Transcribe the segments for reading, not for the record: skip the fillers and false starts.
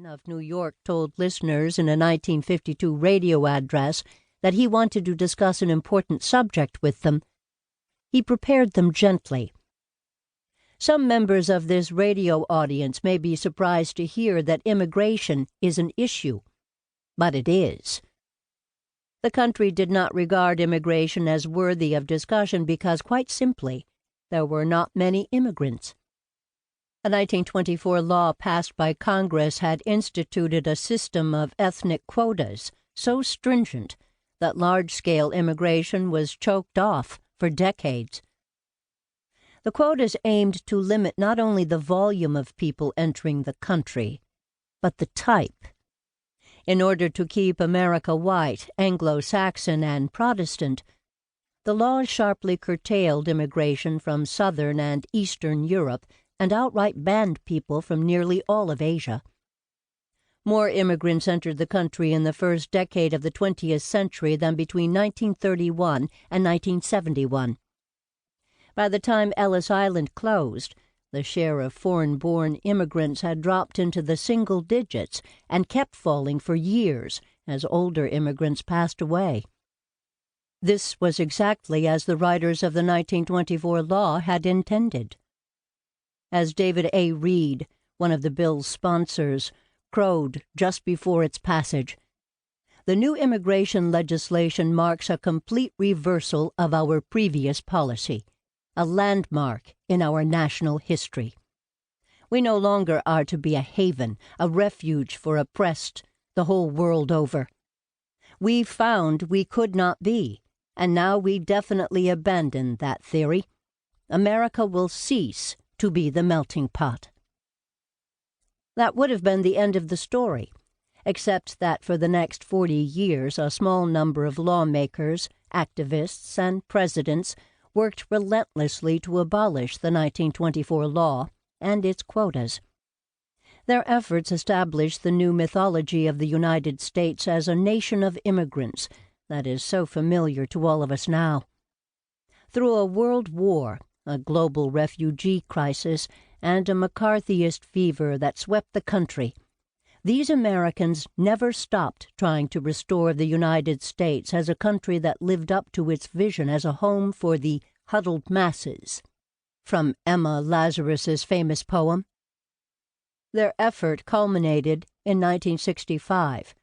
Truman of New York told listeners in a 1952 radio address that he wanted to discuss an important subject with them, he prepared them gently. Some members of this radio audience may be surprised to hear that immigration is an issue, but it is. The country did not regard immigration as worthy of discussion because, quite simply, there were not many immigrants. A 1924 law passed by Congress had instituted a system of ethnic quotas so stringent that large-scale immigration was choked off for decades. The quotas aimed to limit not only the volume of people entering the country, but the type. In order to keep America white, Anglo-Saxon, and Protestant, the laws sharply curtailed immigration from Southern and Eastern Europe and outright banned people from nearly all of Asia. More immigrants entered the country in the first decade of the 20th century than between 1931 and 1971. By the time Ellis Island closed, the share of foreign-born immigrants had dropped into the single digits and kept falling for years as older immigrants passed away. This was exactly as the writers of the 1924 law had intended. As David A. Reed, one of the bill's sponsors, crowed just before its passage, the new immigration legislation marks a complete reversal of our previous policy, a landmark in our national history. We no longer are to be a haven, a refuge for oppressed the whole world over. We found we could not be, and now we definitely abandon that theory. America will cease to be the melting pot. That would have been the end of the story, except that for the next 40 years a small number of lawmakers, activists, and presidents worked relentlessly to abolish the 1924 law and its quotas. Their efforts established the new mythology of the United States as a nation of immigrants that is so familiar to all of us now. Through a world war, a global refugee crisis, and a McCarthyist fever that swept the country, these Americans never stopped trying to restore the United States as a country that lived up to its vision as a home for the huddled masses, from Emma Lazarus's famous poem. Their effort culminated in 1965,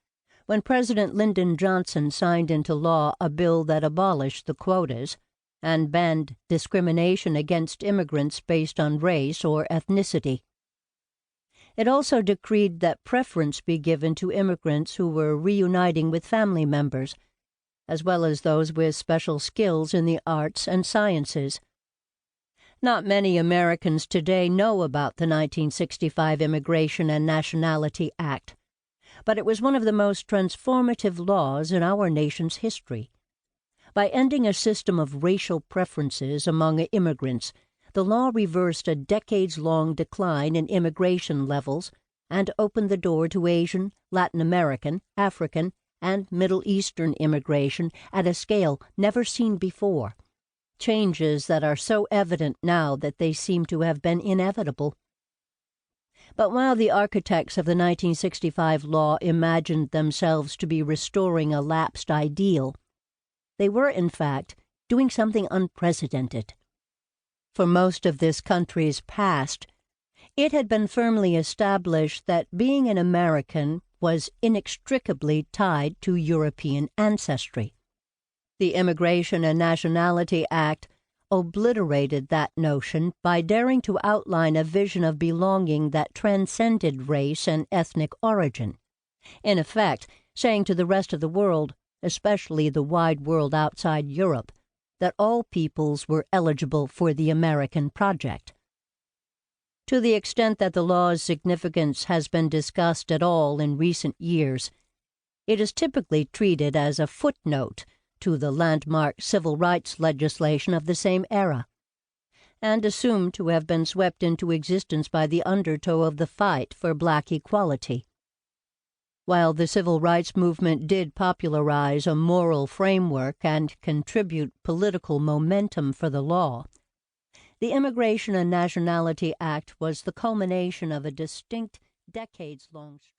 when President Lyndon Johnson signed into law a bill that abolished the quotas and banned discrimination against immigrants based on race or ethnicity. It also decreed that preference be given to immigrants who were reuniting with family members, as well as those with special skills in the arts and sciences. Not many Americans today know about the 1965 Immigration and Nationality Act, but it was one of the most transformative laws in our nation's history. By ending a system of racial preferences among immigrants, the law reversed a decades-long decline in immigration levels and opened the door to Asian, Latin American, African, and Middle Eastern immigration at a scale never seen before, changes that are so evident now that they seem to have been inevitable. But while the architects of the 1965 law imagined themselves to be restoring a lapsed ideal, they were, in fact, doing something unprecedented. For most of this country's past, it had been firmly established that being an American was inextricably tied to European ancestry. The Immigration and Nationality Act obliterated that notion by daring to outline a vision of belonging that transcended race and ethnic origin, in effect saying to the rest of the world, especially the wide world outside Europe, that all peoples were eligible for the American project. To the extent that the law's significance has been discussed at all in recent years, it is typically treated as a footnote to the landmark civil rights legislation of the same era, and assumed to have been swept into existence by the undertow of the fight for black equality. While the civil rights movement did popularize a moral framework and contribute political momentum for the law, the Immigration and Nationality Act was the culmination of a distinct decades-long struggle.